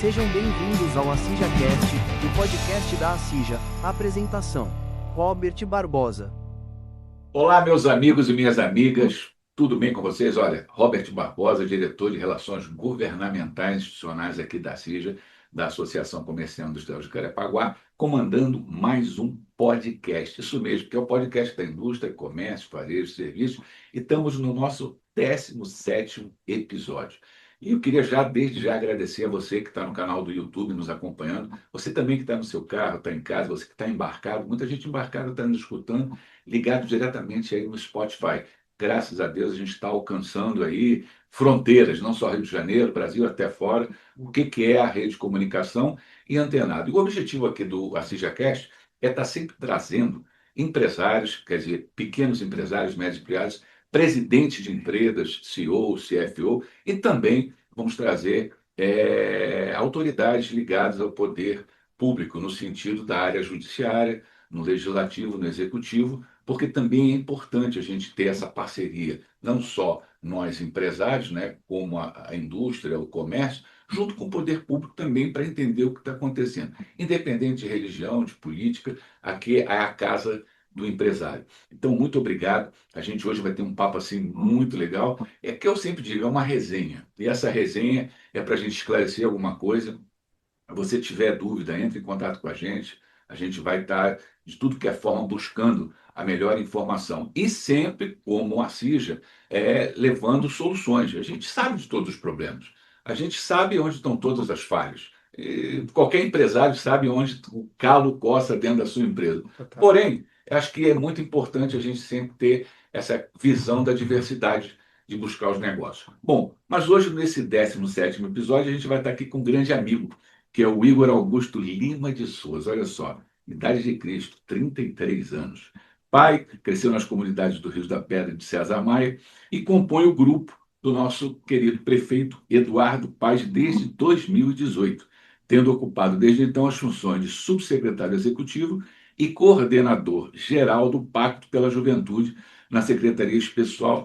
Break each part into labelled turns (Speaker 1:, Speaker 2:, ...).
Speaker 1: Sejam bem-vindos ao AcijaCast, o podcast da Acija. Apresentação: Robert Barbosa.
Speaker 2: Olá, meus amigos e minhas amigas, tudo bem com vocês? Olha, Robert Barbosa, diretor de Relações Governamentais Institucionais aqui da Acija, da Associação Comercial Industrial de Jacarepaguá, comandando mais um podcast. Isso mesmo, que é o podcast da indústria, comércio, varejo, serviços, e estamos no nosso 17º episódio. E eu queria desde já, agradecer a você que está no canal do YouTube nos acompanhando, você também que está no seu carro, está em casa, você que está embarcado, muita gente embarcada está nos escutando, ligado diretamente aí no Spotify. Graças a Deus a gente está alcançando aí fronteiras, não só Rio de Janeiro, Brasil até fora, o que é a rede de comunicação e antenado. E o objetivo aqui do AcijaCast é estar sempre trazendo empresários, quer dizer, pequenos empresários, médios empresários, presidentes de empresas, CEO, CFO, e também vamos trazer autoridades ligadas ao poder público, no sentido da área judiciária, no legislativo, no executivo, porque também é importante a gente ter essa parceria, não só nós empresários, né, como a indústria, o comércio, junto com o poder público também para entender o que está acontecendo. Independente de religião, de política, aqui é a casa do empresário. Então, muito obrigado. A gente hoje vai ter um papo assim muito legal. É que eu sempre digo, é uma resenha. E essa resenha é para a gente esclarecer alguma coisa. Se você tiver dúvida, entre em contato com a gente. A gente vai estar, de tudo que é forma, buscando a melhor informação. E sempre, como a CIJA, levando soluções. A gente sabe de todos os problemas. A gente sabe onde estão todas as falhas. E qualquer empresário sabe onde o calo coça dentro da sua empresa. Porém, acho que é muito importante a gente sempre ter essa visão da diversidade de buscar os negócios. Bom, mas hoje, nesse 17º episódio, a gente vai estar aqui com um grande amigo, que é o Igor Augusto Lima de Souza. Olha só, idade de Cristo, 33 anos. Pai, cresceu nas comunidades do Rio da Pedra e de César Maia e compõe o grupo do nosso querido prefeito Eduardo Paes desde 2018, tendo ocupado desde então as funções de subsecretário executivo e coordenador geral do Pacto pela Juventude na Secretaria Especial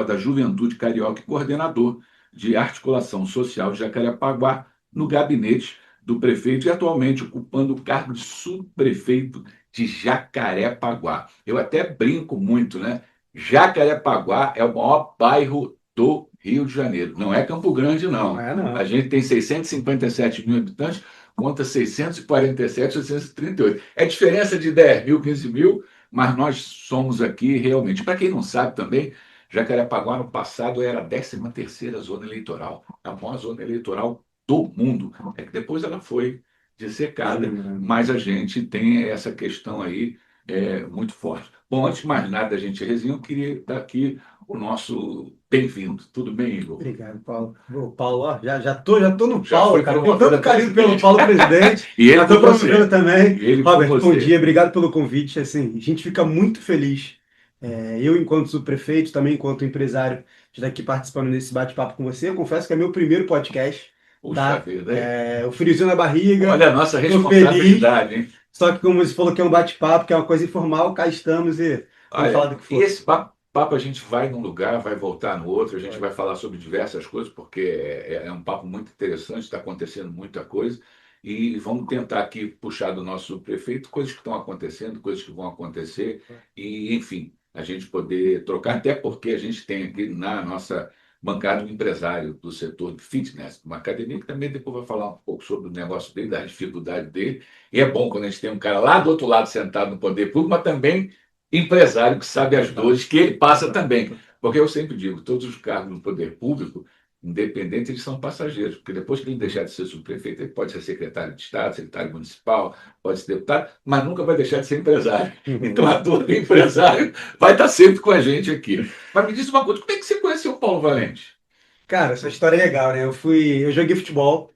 Speaker 2: da Juventude Carioca e coordenador de articulação social de Jacarepaguá, no gabinete do prefeito e atualmente ocupando o cargo de subprefeito de Jacarepaguá. Eu até brinco muito, né? Jacarepaguá é o maior bairro do Rio de Janeiro. Não é Campo Grande, não.
Speaker 3: Não é, não.
Speaker 2: A gente tem 657 mil habitantes contra 647, 638. É diferença de 10 mil, 15 mil, mas nós somos aqui realmente. Para quem não sabe também, Jacarepaguá no passado era a 13ª zona eleitoral, a maior zona eleitoral do mundo. É que depois ela foi dissecada, mas a gente tem essa questão aí muito forte. Bom, antes de mais nada, a gente resenha, eu queria dar aqui o nosso bem-vindo. Tudo bem, Igor?
Speaker 3: Obrigado, Paulo. O Paulo, ó, já tô no
Speaker 2: Já
Speaker 3: Paulo,
Speaker 2: foi
Speaker 3: cara. Tem
Speaker 2: promovido
Speaker 3: tanto
Speaker 2: a
Speaker 3: carinho
Speaker 2: presidente.
Speaker 3: pelo Paulo presidente.
Speaker 2: E ele
Speaker 3: Já tô
Speaker 2: por você.
Speaker 3: promovendo também.
Speaker 2: E ele por
Speaker 3: Robert, bom
Speaker 2: você.
Speaker 3: dia, obrigado pelo convite. Assim, a gente fica muito feliz. Eu, enquanto subprefeito, também enquanto empresário, de estar aqui participando desse bate-papo com você. Eu confesso que é meu primeiro podcast.
Speaker 2: Puxa
Speaker 3: Tá?
Speaker 2: vida, hein?
Speaker 3: O friozinho na barriga.
Speaker 2: Olha a nossa
Speaker 3: Tô feliz.
Speaker 2: responsabilidade, hein?
Speaker 3: Só que, como você falou que é um bate-papo, que é uma coisa informal, cá estamos e vamos falar
Speaker 2: Olha,
Speaker 3: do que
Speaker 2: e
Speaker 3: for.
Speaker 2: esse papo a gente vai num lugar, vai voltar no outro, a gente vai falar sobre diversas coisas, porque é um papo muito interessante, está acontecendo muita coisa, e vamos tentar aqui puxar do nosso prefeito coisas que estão acontecendo, coisas que vão acontecer, e, enfim, a gente poder trocar, até porque a gente tem aqui na nossa bancada um empresário do setor de fitness, uma academia que também depois vai falar um pouco sobre o negócio dele, da dificuldade dele, e é bom quando a gente tem um cara lá do outro lado sentado no poder público, mas também empresário que sabe as dores que ele passa também. Porque eu sempre digo, todos os cargos no poder público, independente, eles são passageiros, porque depois que ele deixar de ser subprefeito, ele pode ser secretário de Estado, secretário municipal, pode ser deputado, mas nunca vai deixar de ser empresário. Então a dor do empresário vai estar sempre com a gente aqui. Mas me diz uma coisa, como é que você conheceu o Paulo Valente?
Speaker 3: Cara, essa história é legal, né? Eu joguei futebol,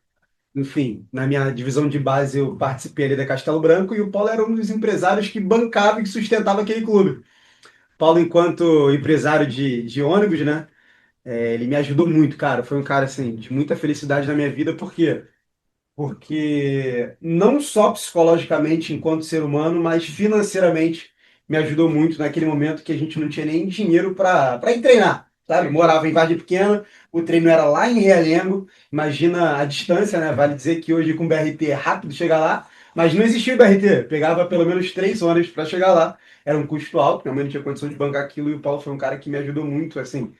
Speaker 3: enfim, na minha divisão de base eu participei ali da Castelo Branco e o Paulo era um dos empresários que bancava e que sustentava aquele clube. Paulo, enquanto empresário de ônibus, né? Ele me ajudou muito, cara. Foi um cara, assim, de muita felicidade na minha vida, por quê? Porque não só psicologicamente enquanto ser humano, mas financeiramente me ajudou muito naquele momento que a gente não tinha nem dinheiro para ir treinar. sabe? Morava em Vargem Pequena, o treino era lá em Realengo. Imagina a distância, né? Vale dizer que hoje com o BRT é rápido chegar lá, mas não existia o BRT. Pegava pelo menos 3 horas para chegar lá. Era um custo alto, minha mãe não tinha condição de bancar aquilo e o Paulo foi um cara que me ajudou muito, assim,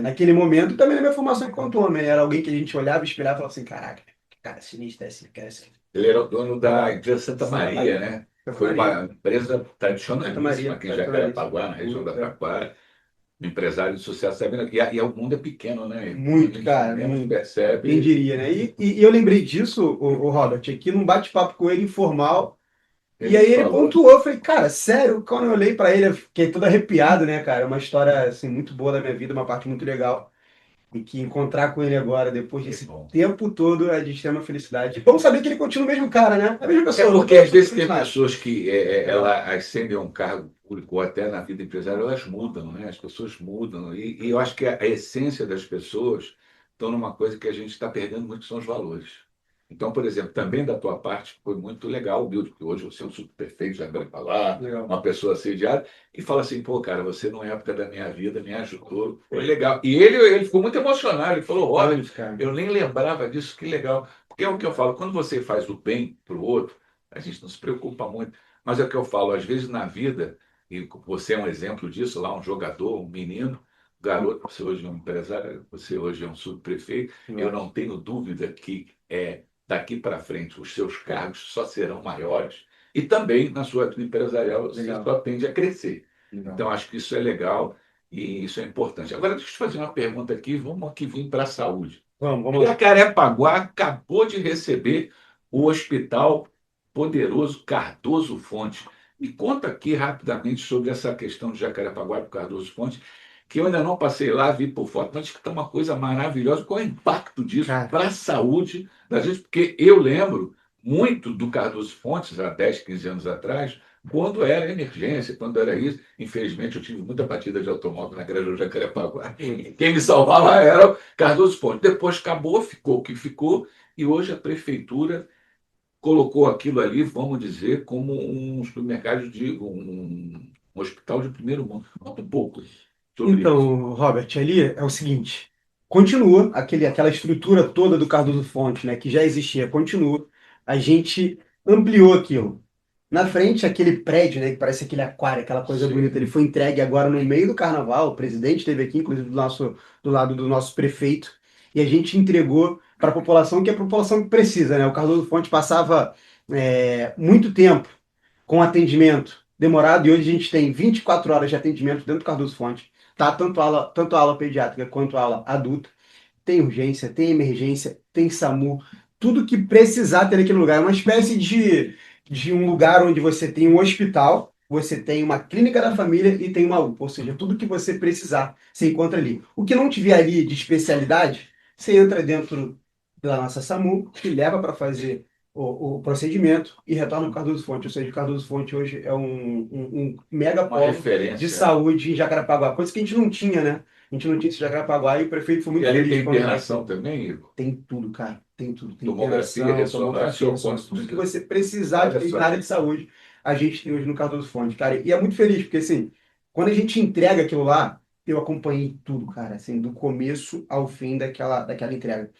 Speaker 3: naquele momento. E também na minha formação enquanto homem. Era alguém que a gente olhava, espelhava e falava assim: caraca, que cara sinistro é esse, cara assim.
Speaker 2: Ele era o dono da empresa Santa
Speaker 3: Santa
Speaker 2: Maria,
Speaker 3: Maria.
Speaker 2: né?
Speaker 3: Santa
Speaker 2: Foi
Speaker 3: Maria.
Speaker 2: uma empresa
Speaker 3: Santa Maria,
Speaker 2: tradicionalíssima aqui em
Speaker 3: tradicionalista.
Speaker 2: Jacarepaguá, na região da
Speaker 3: Muito, é.
Speaker 2: Taquara. Um empresário de sucesso, sabe? E o mundo é pequeno, né? Quando a
Speaker 3: Muito,
Speaker 2: gente
Speaker 3: cara,
Speaker 2: menos
Speaker 3: muito. Quem
Speaker 2: percebe,
Speaker 3: diria, né? E eu lembrei disso, o Robert, aqui num bate-papo com ele informal. E
Speaker 2: ele me
Speaker 3: aí ele
Speaker 2: falou.
Speaker 3: pontuou, eu falei, cara, sério? Quando eu olhei pra ele, eu fiquei todo arrepiado, né, cara? É uma história, assim, muito boa da minha vida, uma parte muito legal. E que encontrar com ele agora, depois
Speaker 2: Que
Speaker 3: desse
Speaker 2: bom.
Speaker 3: tempo todo, é de extrema felicidade. Bom saber que ele continua o mesmo cara, né? A mesma
Speaker 2: É
Speaker 3: pessoa, não
Speaker 2: porque
Speaker 3: mudou
Speaker 2: às vezes tem
Speaker 3: absolutamente nada.
Speaker 2: pessoas que
Speaker 3: Legal.
Speaker 2: ela ascendem a um cargo público ou até na vida empresarial, elas mudam, né? As pessoas mudam. E eu acho que a essência das pessoas estão numa coisa que a gente está perdendo muito, que são os valores. Então, por exemplo, também da tua parte foi muito legal, humilde, porque hoje você é um super perfeito, já vai falar,
Speaker 3: Legal.
Speaker 2: uma pessoa assediada, e fala assim, pô, cara, você na época da minha vida me ajudou, foi legal. E ele ficou muito emocionado, ele falou, olha,
Speaker 3: Vamos, cara.
Speaker 2: eu nem lembrava disso, que legal. Porque é o que eu falo, quando você faz o bem para o outro, a gente não se preocupa muito. Mas é o que eu falo, às vezes na vida, e você é um exemplo disso, lá um jogador, um menino, garoto, você hoje é um empresário, você hoje é um subprefeito, eu
Speaker 3: Legal.
Speaker 2: não tenho dúvida que daqui para frente os seus cargos só serão maiores. E também na sua vida empresarial você
Speaker 3: Legal.
Speaker 2: só tende a crescer.
Speaker 3: Legal.
Speaker 2: Então acho que isso é legal e isso é importante. Agora deixa eu te fazer uma pergunta aqui, vamos aqui vir para a saúde.
Speaker 3: Vamos lá.
Speaker 2: Jacarepaguá acabou de receber o Hospital Poderoso Cardoso Fonte. Me conta aqui rapidamente sobre essa questão de Jacarepaguá para Cardoso Fonte, que eu ainda não passei lá, vi por foto, mas que está uma coisa maravilhosa. Qual é o impacto disso
Speaker 3: Cara,
Speaker 2: para a saúde da gente? Porque eu lembro muito do Cardoso Fontes, há 10, 15 anos atrás, quando era emergência, quando era isso. Infelizmente, eu tive muita batida de automóvel na Granja do Jacarepaguá. Quem me salvava era Cardoso Fonte. Depois acabou, ficou o que ficou, e hoje a prefeitura colocou aquilo ali, vamos dizer, como um supermercado um hospital de primeiro mundo. Conta um pouco sobre isso.
Speaker 3: então, Robert, ali é o seguinte: continua aquela estrutura toda do Cardoso Fonte, né, que já existia, continua. A gente ampliou aquilo. Na frente, aquele prédio, né, que parece aquele aquário, aquela coisa bonita,
Speaker 2: Sim,
Speaker 3: ele foi entregue agora no meio do carnaval. O presidente esteve aqui, inclusive do lado do nosso prefeito, e a gente entregou para a população, que é a população que precisa, né? O Cardoso Fonte passava muito tempo com atendimento demorado, e hoje a gente tem 24 horas de atendimento dentro do Cardoso Fonte, tá? Tanto a ala pediátrica quanto a ala adulta. Tem urgência, tem emergência, tem SAMU, tudo que precisar ter naquele lugar. É uma espécie de um lugar onde você tem um hospital, você tem uma clínica da família e tem uma UPA, ou seja, tudo que você precisar, você encontra ali. O que não tiver ali de especialidade, você entra dentro da nossa SAMU, te leva para fazer o procedimento e retorna para o Cardoso Fonte. Ou seja, o Cardoso Fonte hoje é um mega
Speaker 2: uma
Speaker 3: polo de
Speaker 2: referência.
Speaker 3: saúde em Jacarepaguá, coisa que a gente não tinha, né? A gente não tinha esse Jacarepaguá e o prefeito foi
Speaker 2: E
Speaker 3: muito
Speaker 2: ali
Speaker 3: feliz
Speaker 2: tem
Speaker 3: quando
Speaker 2: internação também, Igor?
Speaker 3: tem tudo, cara. Tem tudo. Tem
Speaker 2: Tomografia,
Speaker 3: internação,
Speaker 2: ressonância
Speaker 3: tomografia,
Speaker 2: ou
Speaker 3: ressonância,
Speaker 2: quanto
Speaker 3: tudo que
Speaker 2: precisa.
Speaker 3: você precisar
Speaker 2: Olha
Speaker 3: na
Speaker 2: só.
Speaker 3: área de saúde, a gente tem hoje no Cardoso Fonte, cara. E é muito feliz, porque assim, quando a gente entrega aquilo lá, eu acompanhei tudo, cara, assim, do começo ao fim daquela entrega.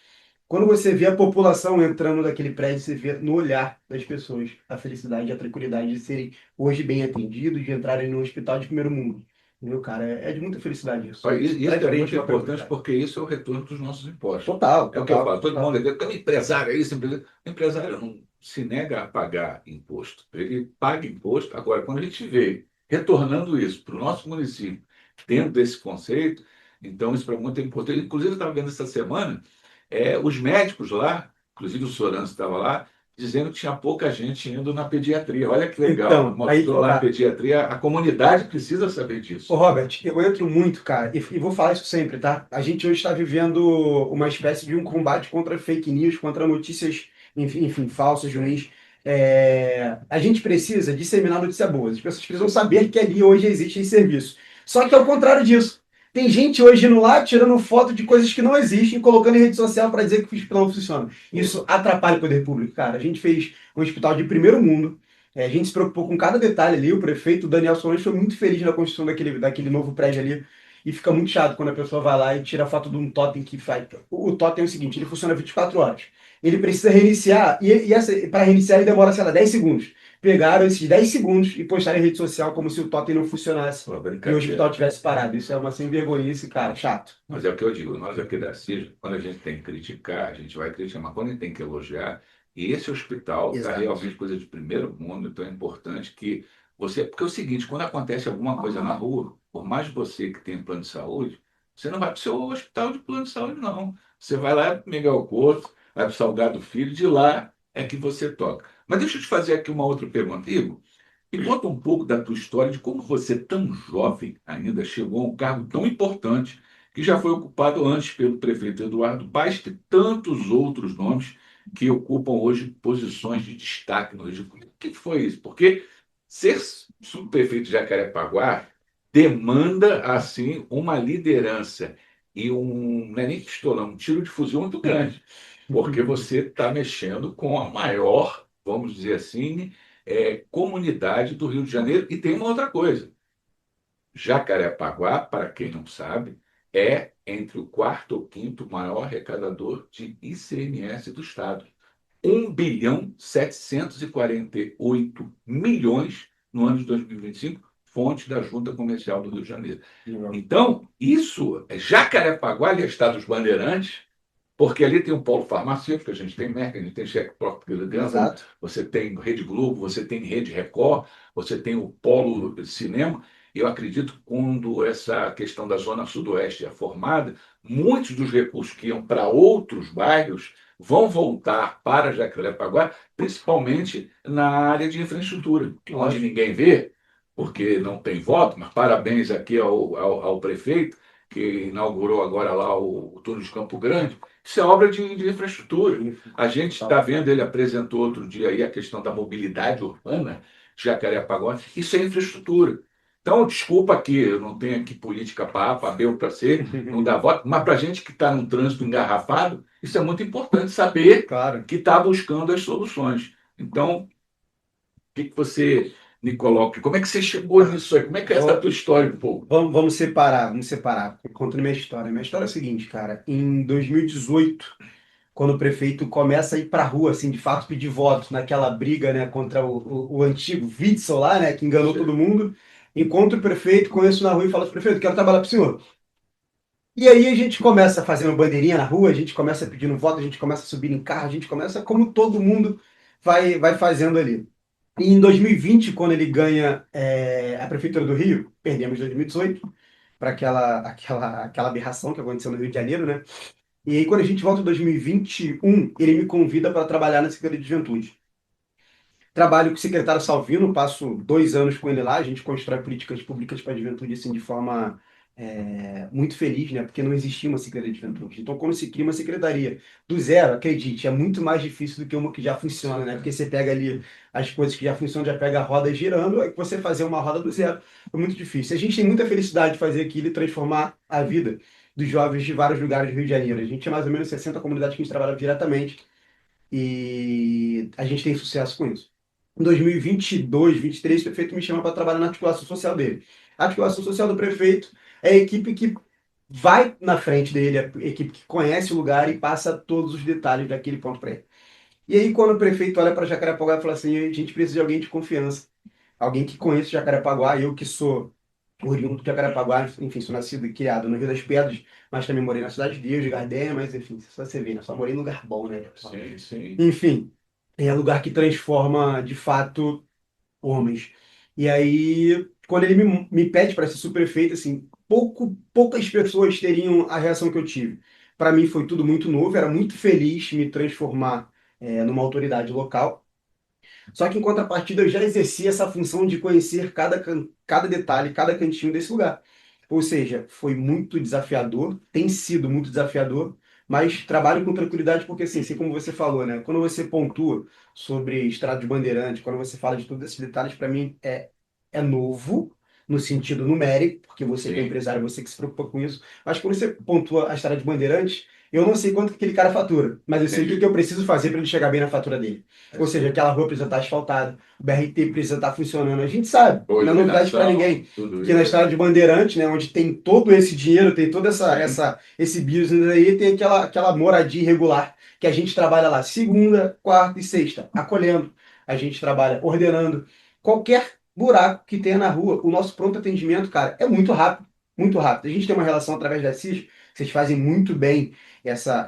Speaker 3: Quando você vê a população entrando naquele prédio, você vê no olhar das pessoas a felicidade e a tranquilidade de serem hoje bem atendidos, de entrarem no hospital de primeiro mundo. Entendeu, cara? É de muita felicidade isso.
Speaker 2: Olha,
Speaker 3: Isso
Speaker 2: isso
Speaker 3: traz
Speaker 2: é
Speaker 3: pra gente
Speaker 2: muito
Speaker 3: uma
Speaker 2: importante
Speaker 3: tranquilidade.
Speaker 2: porque isso é o retorno dos nossos impostos.
Speaker 3: Total,
Speaker 2: É o que eu
Speaker 3: total,
Speaker 2: falo. Todo mundo
Speaker 3: total.
Speaker 2: diz, como empresário é isso, o empresário não se nega a pagar imposto. Ele paga imposto. Agora, quando a gente vê retornando isso para o nosso município, dentro desse conceito, então isso para muito é importante. Inclusive, eu estava vendo essa semana os médicos lá, inclusive o Soranço estava lá, dizendo que tinha pouca gente indo na pediatria. Olha que legal,
Speaker 3: Então, aí
Speaker 2: mostrou
Speaker 3: que
Speaker 2: lá na
Speaker 3: tá.
Speaker 2: pediatria, a comunidade precisa saber
Speaker 3: Ô,
Speaker 2: disso.
Speaker 3: Robert, eu entro muito, cara, e vou falar isso sempre, tá? A gente hoje está vivendo uma espécie de um combate contra fake news, contra notícias, enfim, falsas, ruins. A gente precisa disseminar notícias boas. As pessoas precisam saber que ali hoje existe esse serviço. Só que é o contrário disso. Tem gente hoje indo lá tirando foto de coisas que não existem, colocando em rede social para dizer que o hospital não funciona. Isso atrapalha o poder público, cara. A gente fez um hospital de primeiro mundo. A gente se preocupou com cada detalhe ali. O prefeito Daniel Solange foi muito feliz na construção daquele novo prédio ali. e fica muito chato quando a pessoa vai lá e tira a foto de um totem que faz. O totem é o seguinte, ele funciona 24 horas. Ele precisa reiniciar, e para reiniciar ele demora, sei lá, 10 segundos. Pegaram esses 10 segundos e postaram em rede social como se o totem não funcionasse
Speaker 2: Pô,
Speaker 3: e o hospital
Speaker 2: brincadeira.
Speaker 3: tivesse parado. Isso é uma sem vergonhice, cara, chato.
Speaker 2: Mas é o que eu digo, nós aqui da CIJ, quando a gente tem que criticar, a gente vai criticar, mas quando a gente tem que elogiar, e esse hospital está
Speaker 3: Exato.
Speaker 2: realmente coisa de primeiro mundo, então é importante que você. Porque é o seguinte, quando acontece alguma coisa na rua, por mais você que tem plano de saúde, você não vai para o seu hospital de plano de saúde, não. Você vai lá para Miguel Couto, vai para o Salgado Filho, de lá é que você toca. Mas deixa eu te fazer aqui uma outra pergunta, Igor. Me conta um pouco da tua história, de como você, tão jovem ainda, chegou a um cargo tão importante, que já foi ocupado antes pelo prefeito Eduardo Paes e tantos outros nomes que ocupam hoje posições de destaque no Rio de Janeiro. O que foi isso? Porque ser subprefeito de Jacarepaguá demanda, assim, uma liderança e não é nem pistolão, um tiro de fuzil muito grande, porque você está mexendo com a maior, vamos dizer assim, comunidade do Rio de Janeiro. E tem uma outra coisa: Jacarepaguá, para quem não sabe, é entre o quarto ou quinto maior arrecadador de ICMS do Estado. 1,748 bilhões no ano de 2025, fonte da Junta Comercial do Rio de Janeiro. Então, isso, Jacarepaguá, ali é Estado dos Bandeirantes, porque ali tem um polo farmacêutico, a gente tem Merck, a gente tem Cheque Procter and Gamble,
Speaker 3: Exato.
Speaker 2: você tem Rede Globo, você tem Rede Record, você tem o polo de cinema. Eu acredito que quando essa questão da Zona Sudoeste é formada, muitos dos recursos que iam para outros bairros vão voltar para Jacarepaguá, principalmente na área de infraestrutura, onde
Speaker 3: Lógico.
Speaker 2: ninguém vê, porque não tem voto, mas parabéns aqui ao prefeito, que inaugurou agora lá o túnel de Campo Grande. Isso é obra de infraestrutura. A gente está vendo, ele apresentou outro dia aí a questão da mobilidade urbana de Jacarepaguá. Isso é infraestrutura. Então, desculpa aqui, eu não tenho aqui política para A, para B ou para C, não dá voto, mas para a gente que está num trânsito engarrafado, isso é muito importante saber
Speaker 3: Claro.
Speaker 2: que está buscando as soluções. Então, o que você me coloca? Como é que você chegou nisso aí? Como é que é essa tua história um pouco?
Speaker 3: Vamos separar, vamos separar. Contando minha história. Minha história é a seguinte, cara. Em 2018, quando o prefeito começa a ir pra rua, assim, de fato pedir voto naquela briga, né, contra o antigo Witzel lá, né, que enganou todo mundo, encontro o prefeito, conheço na rua e falo assim, prefeito, quero trabalhar pro senhor. E aí a gente começa fazendo bandeirinha na rua, a gente começa pedindo voto, a gente começa subindo em carro, a gente começa como todo mundo vai fazendo ali. E em 2020, quando ele ganha a Prefeitura do Rio, perdemos em 2018, para aquela aberração que aconteceu no Rio de Janeiro, né? E aí, quando a gente volta em 2021, ele me convida para trabalhar na Secretaria de Juventude. Trabalho com o secretário Salvino, passo 2 anos com ele lá, a gente constrói políticas públicas para a juventude assim, de forma muito feliz, né? Porque não existia uma Secretaria de Juventude. Então, quando se cria uma secretaria do zero, acredite, é muito mais difícil do que uma que já funciona, né? Porque você pega ali as coisas que já funcionam, já pega a roda girando, é que você fazer uma roda do zero é muito difícil. A gente tem muita felicidade de fazer aquilo e transformar a vida dos jovens de vários lugares do Rio de Janeiro. A gente tinha mais ou menos 60 comunidades que a gente trabalha diretamente e a gente tem sucesso com isso. Em 2022, 23, o prefeito me chama para trabalhar na articulação social dele. A articulação social do prefeito é a equipe que vai na frente dele, a equipe que conhece o lugar e passa todos os detalhes daquele ponto para ele. E aí, quando o prefeito olha para Jacarepaguá e fala assim, a gente precisa de alguém de confiança, alguém que conheça Jacarepaguá, eu que sou oriundo de Jacarepaguá, enfim, sou nascido e criado no Rio das Pedras, mas também morei na Cidade de Deus, de Gardénia, mas enfim, só você vê, né? Só morei num lugar bom, né?
Speaker 2: Sim, sim.
Speaker 3: Enfim, é lugar que transforma, de fato, homens. E aí, quando ele me pede para ser subprefeito, assim, poucas pessoas teriam a reação que eu tive. Para mim foi tudo muito novo, era muito feliz me transformar numa autoridade local. Só que em contrapartida eu já exercia essa função de conhecer cada detalhe, cada cantinho desse lugar. Ou seja, foi muito desafiador, tem sido muito desafiador, mas trabalho com tranquilidade porque assim como você falou, né? Quando você pontua sobre Estrada de Bandeirante, quando você fala de todos esses detalhes, para mim é novo no sentido numérico, porque você que é
Speaker 2: Sim.
Speaker 3: empresário, você que se preocupa com isso. Mas quando você pontua a Estrada de Bandeirantes, Eu não sei quanto que aquele cara fatura, mas eu sei o que
Speaker 2: Entendi.
Speaker 3: que eu preciso fazer para ele chegar bem na fatura dele.
Speaker 2: É
Speaker 3: Ou
Speaker 2: isso
Speaker 3: seja,
Speaker 2: aí.
Speaker 3: aquela rua precisa estar asfaltada, o BRT precisa estar funcionando. A gente sabe,
Speaker 2: Boa
Speaker 3: não é novidade para
Speaker 2: iluminação,
Speaker 3: ninguém,
Speaker 2: tudo
Speaker 3: que na
Speaker 2: isso.
Speaker 3: estrada de Bandeirante, né, onde tem todo esse dinheiro, tem toda
Speaker 2: Sim.
Speaker 3: esse business aí, tem aquela moradia irregular que a gente trabalha lá segunda, quarta e sexta, acolhendo. A gente trabalha ordenando. Qualquer buraco que tenha na rua, o nosso pronto atendimento, cara, é muito rápido. Muito rápido. A gente tem uma relação através da CIS, vocês fazem muito bem essa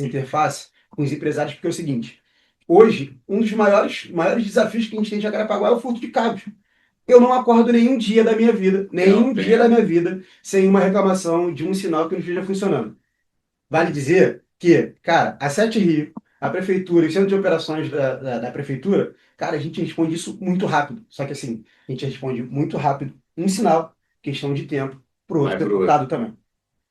Speaker 3: interface com os empresários, porque é o seguinte: hoje, um dos maiores desafios que a gente tem em Jacarepaguá é o furto de cabos. Eu não acordo nenhum dia da minha vida,
Speaker 2: Não
Speaker 3: nenhum dia da
Speaker 2: tem.
Speaker 3: minha vida, sem uma reclamação de um sinal que não esteja funcionando. Vale dizer que, cara, a Sete Rio, a prefeitura e o centro de operações da prefeitura, cara, a gente responde isso muito rápido. Só que assim, a gente responde muito rápido um sinal, questão de tempo, para o outro
Speaker 2: Vai
Speaker 3: ser
Speaker 2: para o outro.
Speaker 3: furtado também.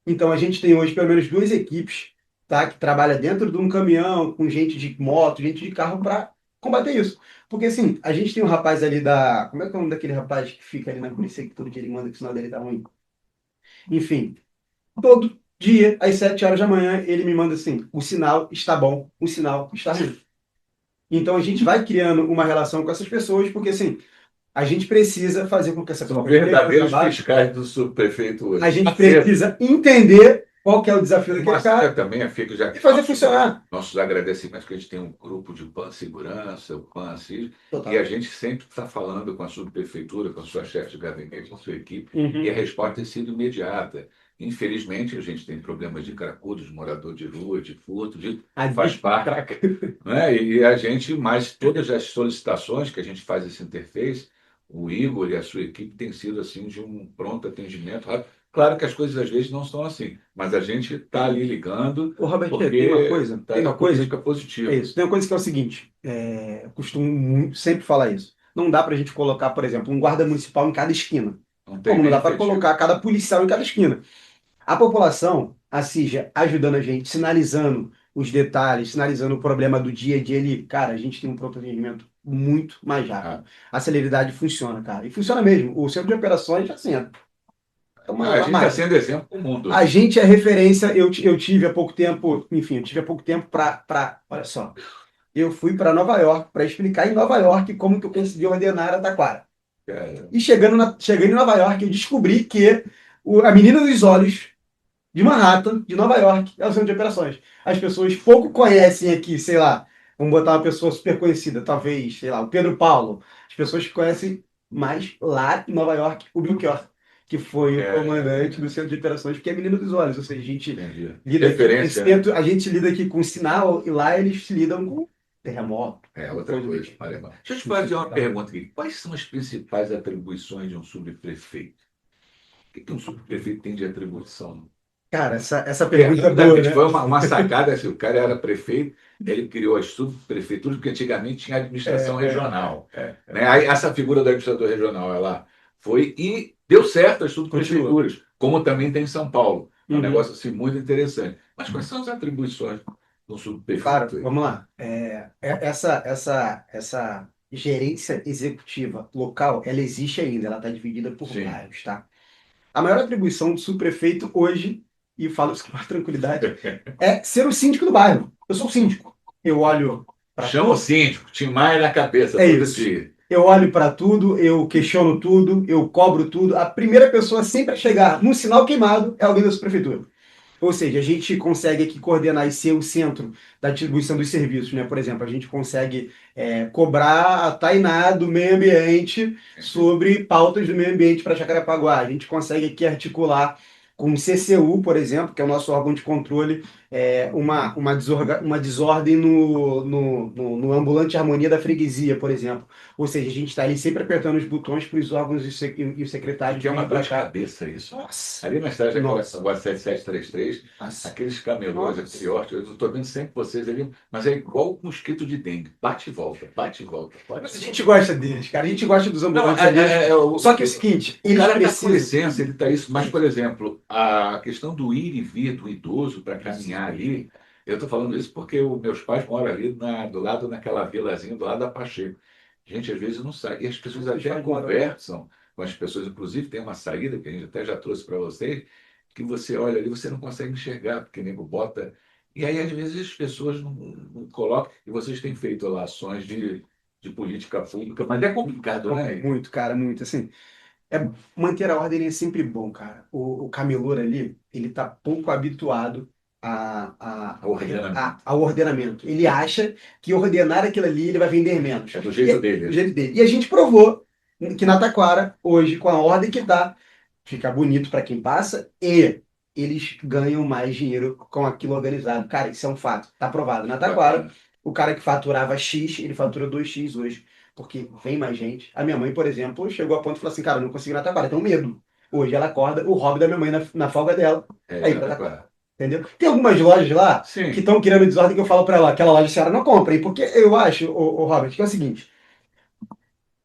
Speaker 3: Então a gente tem hoje pelo menos duas equipes, tá, que trabalha dentro de um caminhão, com gente de moto, gente de carro para combater isso. Porque assim, a gente tem um rapaz ali da. Como é que é o nome daquele rapaz que fica ali na polícia que todo dia ele manda que o sinal dele tá ruim? Enfim, todo dia, às 7 horas da manhã, ele me manda assim: o sinal está bom, o sinal está ruim. Então a gente vai criando uma relação com essas pessoas, porque assim, a gente precisa fazer com que essa
Speaker 2: São
Speaker 3: pessoa esteja no
Speaker 2: verdadeiros
Speaker 3: trabalho,
Speaker 2: fiscais do subprefeito
Speaker 3: a
Speaker 2: hoje.
Speaker 3: gente
Speaker 2: Parceiro.
Speaker 3: precisa entender qual que é o desafio
Speaker 2: Uma
Speaker 3: daquele
Speaker 2: cena
Speaker 3: cara
Speaker 2: também, fica já
Speaker 3: e
Speaker 2: aqui
Speaker 3: fazer funcionar.
Speaker 2: nossos agradecimentos, que a gente tem um grupo de PAN Segurança, o PAN Assis, e a
Speaker 3: Total.
Speaker 2: gente sempre está falando com a subprefeitura, com a sua chefe de gabinete, com a sua equipe, e a
Speaker 3: Uhum.
Speaker 2: resposta tem sido imediata. Infelizmente, a gente tem problemas de cracudos, morador de rua, de furto, faz
Speaker 3: Adicto de
Speaker 2: parte,
Speaker 3: crack.
Speaker 2: né? E a gente, mas todas as solicitações que a gente faz esse interface, o Igor e a sua equipe têm sido assim de um pronto atendimento rápido. Claro que as coisas às vezes não são assim, mas a gente está ali ligando
Speaker 3: Ô, Robert,
Speaker 2: porque
Speaker 3: tem
Speaker 2: está com
Speaker 3: uma
Speaker 2: a
Speaker 3: coisa,
Speaker 2: política
Speaker 3: é
Speaker 2: positiva.
Speaker 3: isso, tem uma coisa que é o seguinte, eu costumo sempre falar isso. Não dá para a gente colocar, por exemplo, um guarda municipal em cada esquina.
Speaker 2: Não tem
Speaker 3: Como não
Speaker 2: nem
Speaker 3: dá para
Speaker 2: efetivo.
Speaker 3: colocar cada policial em cada esquina? A população, a CIJA, ajudando a gente, sinalizando os detalhes, sinalizando o problema do dia a dia ali, cara, a gente tem um pronto atendimento muito mais rápido.
Speaker 2: Ah,
Speaker 3: A celeridade funciona, cara. E funciona mesmo. O centro de operações, assim, é
Speaker 2: a
Speaker 3: uma
Speaker 2: gente está
Speaker 3: máquina.
Speaker 2: sendo exemplo para o mundo.
Speaker 3: A gente é referência. Eu tive há pouco tempo, enfim, eu tive há pouco tempo olha só, eu fui para Nova York para explicar em Nova York como que eu consegui ordenar a Taquara.
Speaker 2: Cara,
Speaker 3: E chegando em Nova York, eu descobri que a menina dos olhos de Manhattan, de Nova York, é o centro de operações. As pessoas pouco conhecem aqui, sei lá, vamos botar uma pessoa super conhecida, talvez, sei lá, o Pedro Paulo. As pessoas que conhecem mais lá em Nova York o Belchior, que foi o comandante do centro de operações, porque é menino dos olhos, ou seja,
Speaker 2: entendi. Referência, né?
Speaker 3: a gente lida aqui com sinal e lá eles lidam com terremoto,
Speaker 2: É
Speaker 3: com
Speaker 2: outra
Speaker 3: coisa do
Speaker 2: coisa.
Speaker 3: tipo.
Speaker 2: Olha, deixa eu te fazer uma pergunta aqui. Quais são as principais atribuições de um subprefeito? O que um subprefeito tem de atribuição?
Speaker 3: Cara, essa
Speaker 2: Porque,
Speaker 3: pergunta é boa,
Speaker 2: rapidamente,
Speaker 3: né?
Speaker 2: foi uma sacada, assim, o cara era prefeito, ele criou as subprefeituras, porque antigamente tinha
Speaker 3: É,
Speaker 2: administração regional,
Speaker 3: é.
Speaker 2: né? Aí essa figura do administrador regional, ela foi e deu certo as
Speaker 3: Continua.
Speaker 2: subprefeituras, como também tem em São Paulo. É um
Speaker 3: Uhum.
Speaker 2: negócio assim, muito interessante. Mas quais são as atribuições do
Speaker 3: Claro,
Speaker 2: subprefeito aí?
Speaker 3: vamos lá. Essa gerência executiva local, ela existe ainda, ela está dividida por
Speaker 2: Sim.
Speaker 3: bairros, tá? A maior atribuição do subprefeito hoje, e falo isso com maior tranquilidade, é ser o síndico do bairro. Eu sou o síndico. Eu olho para
Speaker 2: Chama o
Speaker 3: tudo,
Speaker 2: síndico, Tim Maia na cabeça
Speaker 3: é
Speaker 2: todo
Speaker 3: isso.
Speaker 2: dia.
Speaker 3: Eu olho para tudo, eu questiono tudo, eu cobro tudo. A primeira pessoa sempre a chegar no sinal queimado é alguém da subprefeitura. Ou seja, a gente consegue aqui coordenar e ser o centro da distribuição dos serviços, né? Por exemplo, a gente consegue cobrar a Tainá do meio ambiente sobre pautas do meio ambiente para Jacarepaguá. A gente consegue aqui articular com o CCU, por exemplo, que é o nosso órgão de controle, uma desordem no ambulante harmonia da freguesia, por exemplo. Ou seja, a gente está ali sempre apertando os botões para os órgãos e os secretários
Speaker 2: Que é uma
Speaker 3: virem
Speaker 2: dor
Speaker 3: para
Speaker 2: de
Speaker 3: cá.
Speaker 2: cabeça isso.
Speaker 3: Nossa!
Speaker 2: Ali na estrada da
Speaker 3: Nossa!
Speaker 2: Rua 7733,
Speaker 3: Nossa!
Speaker 2: aqueles camelôs, aquele
Speaker 3: Nossa!
Speaker 2: horto, eu estou vendo sempre vocês ali, mas é igual o mosquito de dengue. Bate e volta, bate e volta, bate
Speaker 3: Mas
Speaker 2: e
Speaker 3: a
Speaker 2: volta.
Speaker 3: gente gosta deles, cara. A gente gosta dos
Speaker 2: Não,
Speaker 3: ambulantes ali. Só que é o seguinte,
Speaker 2: o
Speaker 3: eles
Speaker 2: cara está com
Speaker 3: precisam.
Speaker 2: licença, ele está isso, mas, por exemplo, a questão do ir e vir do idoso para caminhar ali, eu estou falando isso porque os meus pais moram ali do lado naquela vilazinha, do lado da Pacheco. Gente, às vezes não sai. E as pessoas
Speaker 3: Vocês
Speaker 2: até
Speaker 3: fazem morar.
Speaker 2: conversam com as pessoas, inclusive tem uma saída que a gente até já trouxe para vocês, que você olha ali, você não consegue enxergar, porque nego bota. E aí, às vezes, as pessoas não colocam. E vocês têm feito lá ações de política pública, mas é complicado, né?
Speaker 3: Muito, cara, muito. Assim, é, manter a ordem é sempre bom, cara. O camelô ali, ele tá pouco habituado
Speaker 2: Ordenamento.
Speaker 3: ao ordenamento. Ele acha que ordenar aquilo ali ele vai vender menos.
Speaker 2: É do jeito
Speaker 3: Do
Speaker 2: dele.
Speaker 3: jeito dele. E a gente provou que na Taquara, hoje, com a ordem que tá, fica bonito para quem passa e eles ganham mais dinheiro com aquilo organizado. Cara, isso é um fato. Tá provado. Na Taquara,
Speaker 2: Bacana.
Speaker 3: o cara que faturava X, ele fatura 2x hoje porque vem mais gente. A minha mãe, por exemplo, chegou a ponto de falar assim, cara, eu não consigo ir na Taquara, tenho medo. Hoje ela acorda, o hobby da minha mãe na folga dela
Speaker 2: É,
Speaker 3: é ir
Speaker 2: já
Speaker 3: pra
Speaker 2: tá
Speaker 3: Taquara.
Speaker 2: claro.
Speaker 3: Entendeu? Tem algumas lojas lá que
Speaker 2: Sim,
Speaker 3: estão criando desordem que eu falo pra ela, aquela loja a senhora não compra. Porque eu acho, o Robert, que é o seguinte,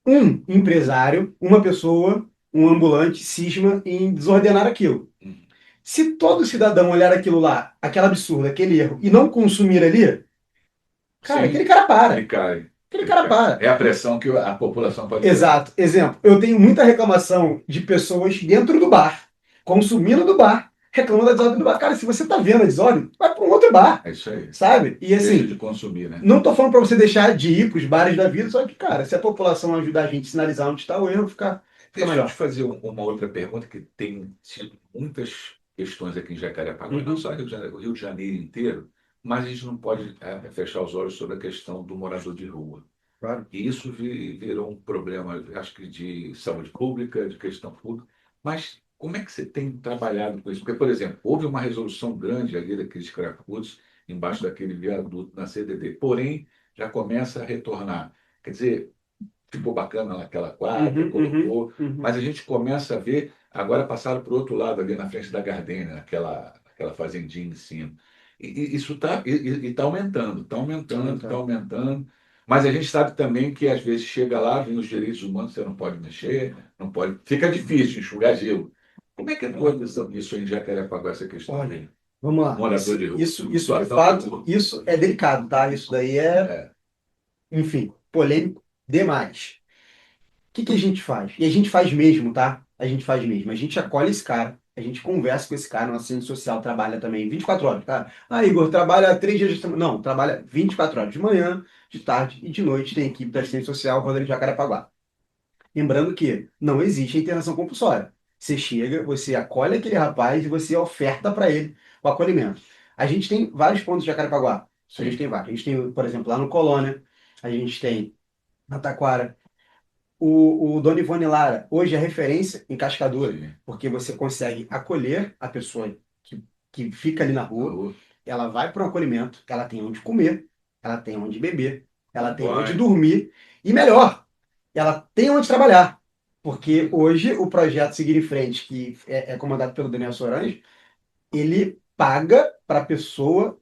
Speaker 3: um empresário, uma pessoa, um ambulante cisma em desordenar aquilo.
Speaker 2: uhum,
Speaker 3: Se todo cidadão olhar aquilo lá, aquele absurdo, aquele erro, e não consumir ali, cara, aquele
Speaker 2: sim,
Speaker 3: cara
Speaker 2: ele
Speaker 3: para.
Speaker 2: cai.
Speaker 3: Aquele
Speaker 2: Ele
Speaker 3: cara
Speaker 2: cai.
Speaker 3: para.
Speaker 2: É a pressão que a população pode ter.
Speaker 3: Exato. Exemplo, eu tenho muita reclamação de pessoas dentro do bar, consumindo do bar, reclamando da desordem do bar. Cara, se você tá vendo a desordem, vai para um outro bar,
Speaker 2: É isso aí.
Speaker 3: sabe? E
Speaker 2: Deixa
Speaker 3: assim,
Speaker 2: de consumir, né?
Speaker 3: não tô falando para você deixar de ir para os bares da vida, só que, cara, se a população ajudar a gente a sinalizar onde está o erro, fica
Speaker 2: Deixa eu te
Speaker 3: melhor.
Speaker 2: fazer uma outra pergunta que tem tido muitas questões aqui em Jacarepaguá, não
Speaker 3: Uhum,
Speaker 2: só Rio de Janeiro, o Rio de Janeiro inteiro, mas a gente não pode fechar os olhos sobre a questão do morador de rua.
Speaker 3: claro.
Speaker 2: E isso virou um problema, acho que de saúde pública, de questão pública. Mas como é que você tem trabalhado com isso? Porque, por exemplo, houve uma resolução grande ali daqueles cracudos, embaixo daquele viaduto na CDD, porém, já começa a retornar. Quer dizer, ficou bacana naquela quadra,
Speaker 3: Uhum, uhum,
Speaker 2: colocou, mas
Speaker 3: uhum.
Speaker 2: a gente começa a ver, agora passaram para o outro lado, ali na frente da Gardênia, aquela fazendinha em cima. E isso está tá aumentando, está aumentando, está
Speaker 3: Então,
Speaker 2: aumentando. Mas a gente sabe também que às vezes chega lá, vem os direitos humanos, você não pode mexer, não pode. Fica difícil enxugar gelo. Como é que é a tua visão nisso aí em Jacarepaguá, essa questão
Speaker 3: olha,
Speaker 2: de
Speaker 3: vamos lá.
Speaker 2: morador de rua?
Speaker 3: Isso de
Speaker 2: Situação de
Speaker 3: fato,
Speaker 2: rua.
Speaker 3: isso é delicado, tá? Isso daí é,
Speaker 2: É,
Speaker 3: enfim, polêmico demais. Que a gente faz? E a gente faz mesmo, tá? A gente faz mesmo. A gente acolhe esse cara, a gente conversa com esse cara, nossa assistente social trabalha também 24 horas, tá? Ah, Igor, trabalha 3 dias de semana. Não, trabalha 24 horas de manhã, de tarde e de noite tem equipe da assistente social rodando em Jacarepaguá. Lembrando que não existe internação compulsória. Você chega, você acolhe aquele rapaz e você oferta para ele o acolhimento. A gente tem vários pontos de Jacarepaguá. A gente
Speaker 2: sim,
Speaker 3: tem vários. A gente tem, por exemplo, lá no Colônia, a gente tem na Taquara. O Dona Ivone Lara hoje é referência em Cascadura,
Speaker 2: sim.
Speaker 3: porque você consegue acolher a pessoa que fica ali na
Speaker 2: Na
Speaker 3: rua,
Speaker 2: rua,
Speaker 3: ela vai para um acolhimento, ela tem onde comer, ela tem onde beber, ela
Speaker 2: um
Speaker 3: tem onde
Speaker 2: banho.
Speaker 3: dormir, e melhor, ela tem onde trabalhar. Porque hoje o projeto Seguir em Frente, que é comandado pelo Daniel Sorange, ele paga para a pessoa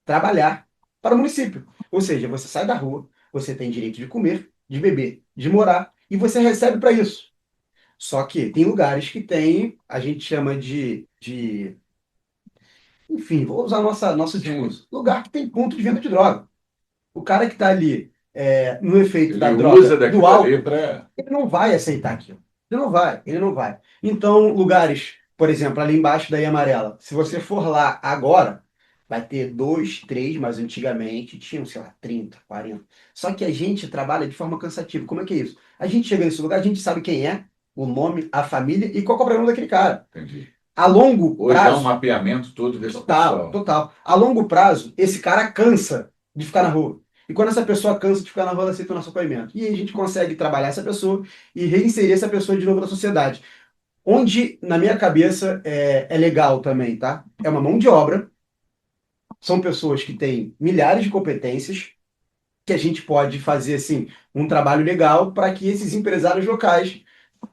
Speaker 3: trabalhar para o município. Ou seja, você sai da rua, você tem direito de comer, de beber, de morar, e você recebe para isso. Só que tem lugares que tem, a gente chama enfim, vou usar nosso
Speaker 2: Sim.
Speaker 3: discurso, lugar que tem ponto de venda de droga. O cara que está ali no efeito
Speaker 2: Ele
Speaker 3: da
Speaker 2: usa
Speaker 3: droga, do
Speaker 2: daquilo ali
Speaker 3: álcool,
Speaker 2: para.
Speaker 3: ele não vai aceitar aquilo. Ele não vai, ele não vai. Então, lugares, por exemplo, ali embaixo da Ilha Amarela, se você for lá agora, vai ter dois, três, mas antigamente tinham, sei lá, 30, 40. Só que a gente trabalha de forma cansativa. Como é que é isso? A gente chega nesse lugar, a gente sabe quem é, o nome, a família e qual que é o problema daquele cara.
Speaker 2: Entendi.
Speaker 3: A longo
Speaker 2: Hoje há um
Speaker 3: prazo,
Speaker 2: mapeamento todo desse
Speaker 3: total,
Speaker 2: pessoal.
Speaker 3: total. A longo prazo, esse cara cansa de ficar na rua. E quando essa pessoa cansa de ficar na rua, ela aceita o nosso acolhimento. E aí a gente consegue trabalhar essa pessoa e reinserir essa pessoa de novo na sociedade. Onde, na minha cabeça, é legal também, tá? É uma mão de obra, são pessoas que têm milhares de competências, que a gente pode fazer, assim, um trabalho legal para que esses empresários locais,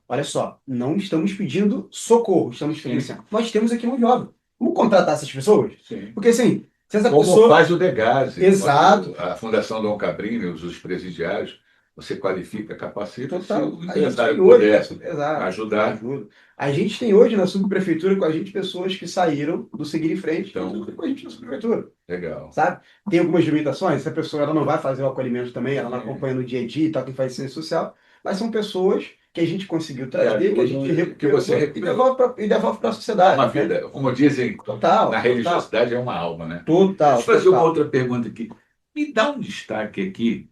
Speaker 3: olha só, não estamos pedindo socorro, estamos pedindo
Speaker 2: Sim,
Speaker 3: assim, nós temos aqui mão de obra. Vamos contratar essas pessoas?
Speaker 2: sim.
Speaker 3: Porque, assim, se essa
Speaker 2: Como
Speaker 3: pessoa...
Speaker 2: faz o Degase,
Speaker 3: Exato,
Speaker 2: quando a Fundação Dom Cabrini, os presidiários, você qualifica, capacita, se
Speaker 3: total.
Speaker 2: o
Speaker 3: A gente tem
Speaker 2: empresário
Speaker 3: hoje,
Speaker 2: puder
Speaker 3: exato,
Speaker 2: ajudar,
Speaker 3: ajuda. A gente tem hoje na subprefeitura com a gente pessoas que saíram do Seguir em Frente,
Speaker 2: então,
Speaker 3: então com a gente na subprefeitura,
Speaker 2: legal.
Speaker 3: sabe? Tem algumas limitações, essa pessoa ela não vai fazer o acolhimento também, ela não
Speaker 2: Sim,
Speaker 3: acompanha no dia a dia e tal, quem faz ciência social, mas são pessoas que a gente conseguiu trazer, que a gente
Speaker 2: ajuda que você recuperou.
Speaker 3: e devolve para a
Speaker 2: Uma
Speaker 3: sociedade, né?
Speaker 2: vida, como dizem,
Speaker 3: Total,
Speaker 2: na
Speaker 3: total,
Speaker 2: religiosidade é uma alma, né? Deixa
Speaker 3: total,
Speaker 2: eu fazer uma
Speaker 3: total.
Speaker 2: outra pergunta aqui. Me dá um destaque aqui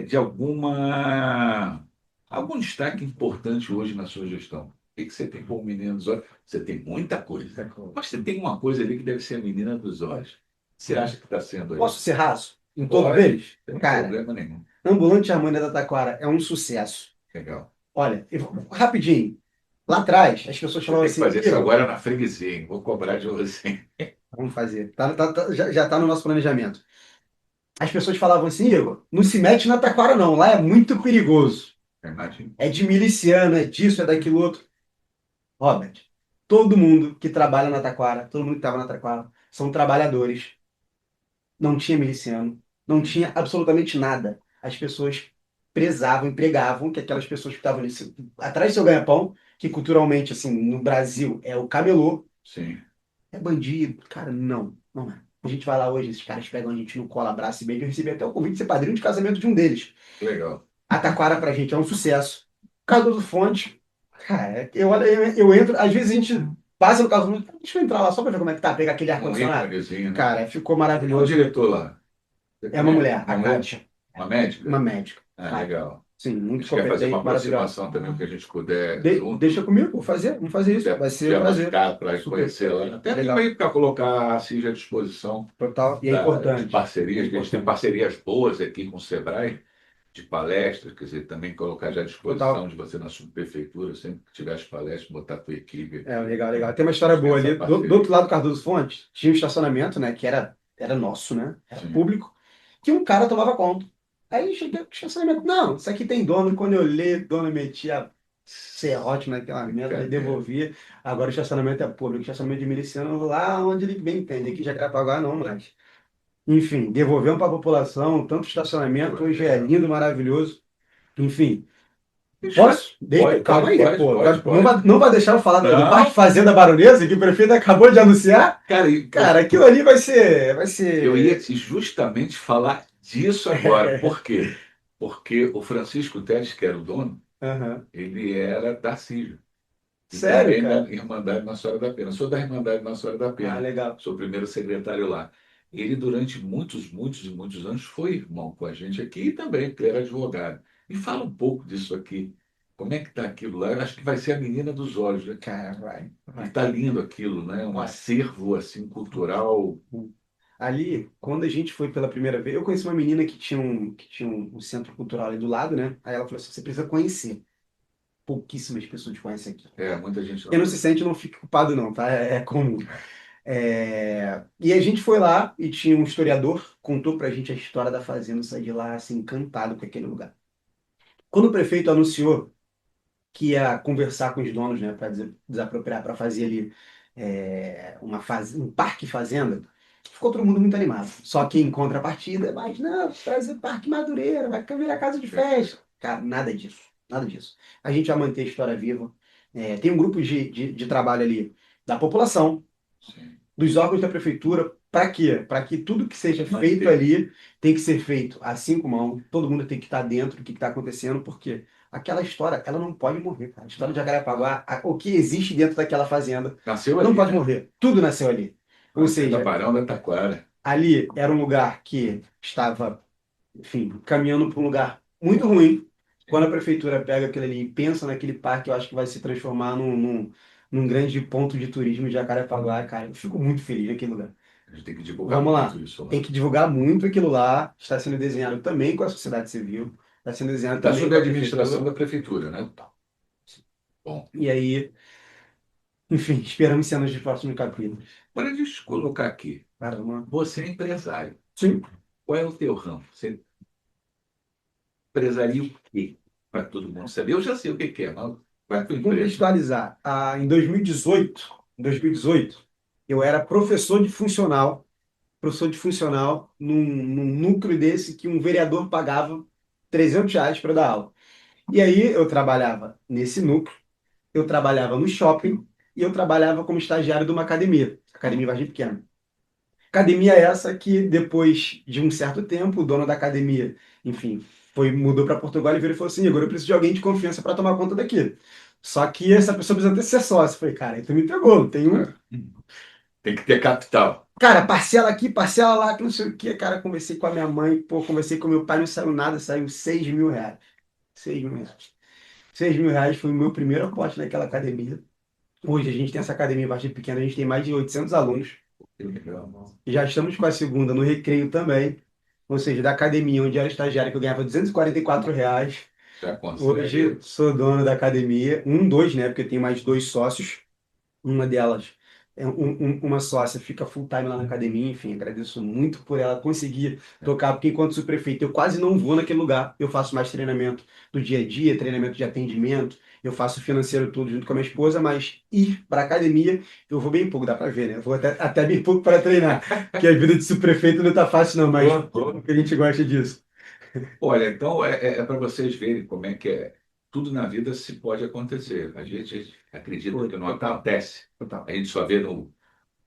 Speaker 2: de algum destaque importante hoje na sua gestão. O que que você tem como menina dos olhos? Você tem muita coisa, mas você tem uma coisa ali que deve ser a menina dos olhos. Você acha que está sendo aí?
Speaker 3: Posso ser raso em todos
Speaker 2: Pode,
Speaker 3: eles?
Speaker 2: não tem
Speaker 3: Cara,
Speaker 2: problema nenhum.
Speaker 3: Ambulante Harmonia da Taquara é um sucesso.
Speaker 2: Legal.
Speaker 3: Olha, rapidinho. Lá atrás, as pessoas
Speaker 2: Você
Speaker 3: falavam
Speaker 2: tem que
Speaker 3: assim,
Speaker 2: fazer isso
Speaker 3: Igor,
Speaker 2: agora na freguesia, hein? Vou cobrar de você.
Speaker 3: vamos fazer. Já está no nosso planejamento. As pessoas falavam assim, Igor, não se mete na taquara não, lá é muito perigoso.
Speaker 2: Imagina.
Speaker 3: É de miliciano, é disso, é daquilo outro. Robert, todo mundo que trabalha na taquara, todo mundo que estava na taquara, são trabalhadores. Não tinha miliciano, não tinha absolutamente nada. As pessoas prezavam, empregavam que aquelas pessoas que estavam ali atrás do seu ganha-pão, que culturalmente, assim, no Brasil é o camelô,
Speaker 2: Sim,
Speaker 3: é bandido. Cara, não, não é. A gente vai lá hoje, esses caras pegam a gente no colo, abraço e beijo. Eu recebi até o convite de ser padrinho de casamento de um deles.
Speaker 2: legal.
Speaker 3: A Taquara pra gente é um sucesso. Cardoso Fonte, cara, eu entro, às vezes a gente passa no casamento, deixa eu entrar lá só pra ver como é que tá, pegar aquele
Speaker 2: Um
Speaker 3: ar-condicionado.
Speaker 2: íconezinho, né?
Speaker 3: Cara, ficou
Speaker 2: Quem é o
Speaker 3: maravilhoso.
Speaker 2: diretor lá? Você
Speaker 3: É uma
Speaker 2: conhece?
Speaker 3: mulher,
Speaker 2: Uma
Speaker 3: a
Speaker 2: mulher?
Speaker 3: Kátia,
Speaker 2: Uma médica?
Speaker 3: uma médica.
Speaker 2: Ah,
Speaker 3: Cara,
Speaker 2: legal.
Speaker 3: sim,
Speaker 2: A
Speaker 3: muito
Speaker 2: gente quer fazer uma
Speaker 3: competente, maravilhosa.
Speaker 2: aproximação também, o que a gente puder junto.
Speaker 3: Deixa comigo, vamos fazer isso.
Speaker 2: Puder,
Speaker 3: Vai ser um
Speaker 2: puder
Speaker 3: prazer.
Speaker 2: marcar para
Speaker 3: Super
Speaker 2: conhecer lá. Até
Speaker 3: legal.
Speaker 2: também para colocar a CIG à disposição
Speaker 3: Total. E é
Speaker 2: de
Speaker 3: importante.
Speaker 2: parcerias,
Speaker 3: É
Speaker 2: que a gente tem
Speaker 3: importante.
Speaker 2: parcerias boas aqui com o Sebrae, de palestras, quer dizer, também colocar já à disposição
Speaker 3: Total.
Speaker 2: de você na subprefeitura, sempre que tiver as palestras, botar a tua equipe.
Speaker 3: É, legal, legal. Tem uma história boa
Speaker 2: Essa
Speaker 3: ali. Do
Speaker 2: parceria.
Speaker 3: outro lado do Cardoso Fonte, tinha um estacionamento, né? Que era nosso, né? Era
Speaker 2: Sim.
Speaker 3: público, que um cara tomava conta. Aí cheguei no estacionamento. Não, isso aqui tem dono. Quando eu olhei, dono metia serrote naquela merda, aí
Speaker 2: Brincadeira.
Speaker 3: devolvia. Agora o estacionamento é público. O estacionamento de miliciano, lá onde ele bem entende. Aqui já Jacarepaguá não mais. Enfim, devolvemos para a população. Tanto estacionamento, hoje é lindo, maravilhoso. Enfim. Posso? Calma aí, pô.
Speaker 2: Pode.
Speaker 3: Não vai deixar eu falar do
Speaker 2: Não,
Speaker 3: Parque Fazenda Baronesa, que o prefeito acabou de anunciar?
Speaker 2: cara,
Speaker 3: Cara, aquilo ali vai
Speaker 2: eu ia
Speaker 3: ser.
Speaker 2: justamente falar disso agora. Por quê? Porque o Francisco Teles, que era o dono,
Speaker 3: Aham.
Speaker 2: ele era da CIJ. E
Speaker 3: Sério,
Speaker 2: também da
Speaker 3: cara?
Speaker 2: Irmandade Nossa Senhora da Pena. Sou da Irmandade Nossa Senhora da
Speaker 3: Ah,
Speaker 2: Pena.
Speaker 3: legal.
Speaker 2: Sou o primeiro secretário lá. Ele, durante muitos, muitos e muitos anos, foi irmão com a gente aqui e também, porque ele era advogado. Me fala um pouco disso aqui. Como é que está aquilo lá? Eu acho que vai ser a menina dos olhos, né?
Speaker 3: Cara, vai.
Speaker 2: E
Speaker 3: Vai.
Speaker 2: está lindo aquilo, né? Um
Speaker 3: Vai.
Speaker 2: acervo assim cultural.
Speaker 3: Ali, quando a gente foi pela primeira vez, eu conheci uma menina que tinha um centro cultural ali do lado, né? Aí ela falou assim: você precisa conhecer. Pouquíssimas pessoas conhecem aqui.
Speaker 2: Muita gente
Speaker 3: Quem
Speaker 2: não.
Speaker 3: não se sente, não fica culpado, não, tá? É comum. E a gente foi lá e tinha um historiador, contou pra gente a história da fazenda, saí de lá assim, encantado com aquele lugar. Quando o prefeito anunciou que ia conversar com os donos, né, para desapropriar, para fazer ali um parque fazenda, ficou todo mundo muito animado. Só que em contrapartida, mas não, trazer Parque Madureira, vai virar casa de festa. Cara, nada disso, nada disso. A gente vai manter a história viva. Tem um grupo de trabalho ali da população,
Speaker 2: Sim.
Speaker 3: dos órgãos da prefeitura, para quê? Para que tudo que seja feito
Speaker 2: Manter.
Speaker 3: ali tem que ser feito a cinco mãos, todo mundo tem que estar dentro do que está acontecendo, porque aquela história, ela não pode morrer, cara. A história de Jacarepaguá, o que existe dentro daquela fazenda,
Speaker 2: Nasceu
Speaker 3: não
Speaker 2: ali,
Speaker 3: pode
Speaker 2: né?
Speaker 3: morrer. Tudo nasceu ali. Ou
Speaker 2: Fazenda
Speaker 3: seja,
Speaker 2: Barão da Taquara.
Speaker 3: ali era um lugar que estava, enfim, caminhando para um lugar muito ruim. Quando a prefeitura pega aquilo ali e pensa naquele parque, eu acho que vai se transformar num grande ponto de turismo de Jacarepaguá, cara. Eu fico muito feliz naquele lugar.
Speaker 2: A gente tem que divulgar
Speaker 3: Vamos lá.
Speaker 2: muito isso lá.
Speaker 3: Tem que divulgar muito aquilo lá. Está sendo desenhado também com a sociedade civil. Está sendo desenhado
Speaker 2: Está
Speaker 3: também
Speaker 2: sob
Speaker 3: com
Speaker 2: a
Speaker 3: a
Speaker 2: administração
Speaker 3: prefeitura.
Speaker 2: da prefeitura, né? Bom,
Speaker 3: E aí, enfim, esperamos cenas de próximos capítulos.
Speaker 2: agora deixa eu colocar aqui.
Speaker 3: Caramba.
Speaker 2: Você é empresário.
Speaker 3: Sim.
Speaker 2: Qual é o teu ramo? Você empresaria o quê? Para todo mundo saber. Eu já sei o que que é, mas qual é a tua empresa?
Speaker 3: Contextualizar. Em 2018, eu era professor de funcional num núcleo desse que um vereador pagava R$ 300 para dar aula. E aí eu trabalhava nesse núcleo, eu trabalhava no shopping e eu trabalhava como estagiário de uma academia Vargem Pequena. Academia essa que depois de um certo tempo, o dono da academia, enfim, mudou para Portugal e virou e falou assim: Igor, eu preciso de alguém de confiança para tomar conta daqui. Só que essa pessoa precisa ter ser sócio. Eu falei, cara, aí tu me pegou. Tem um.
Speaker 2: É. Tem que ter capital.
Speaker 3: Cara, parcela aqui, parcela lá, que não sei o quê. Cara, conversei com a minha mãe, pô, conversei com meu pai, não saiu nada, saiu R$ 6.000. R$ 6.000. R$ 6.000 foi o meu primeiro aporte naquela academia. Hoje a gente tem essa academia bastante pequena, a gente tem mais de 800 alunos.
Speaker 2: Que legal.
Speaker 3: E já estamos com a segunda no Recreio também. Ou seja, da academia onde eu era estagiário, que eu ganhava R$ 244.
Speaker 2: Já consegue.
Speaker 3: Hoje sou dono da academia. Dois, né? Porque eu tenho mais dois sócios. Uma delas, uma sócia, fica full time lá na academia. Enfim, agradeço muito por ela conseguir tocar, porque enquanto sou prefeito, eu quase não vou naquele lugar. Eu faço mais treinamento do dia a dia, treinamento de atendimento. Eu faço o financeiro tudo junto com a minha esposa, mas ir para academia eu vou bem pouco, dá para ver, né? Eu vou até bem pouco para treinar, porque a vida de subprefeito não tá fácil, não, mas a gente gosta disso.
Speaker 2: Olha, então é para vocês verem como é que é. Tudo na vida se pode acontecer. A gente acredita
Speaker 3: Pô,
Speaker 2: que não
Speaker 3: total,
Speaker 2: acontece. A
Speaker 3: total.
Speaker 2: gente só vê no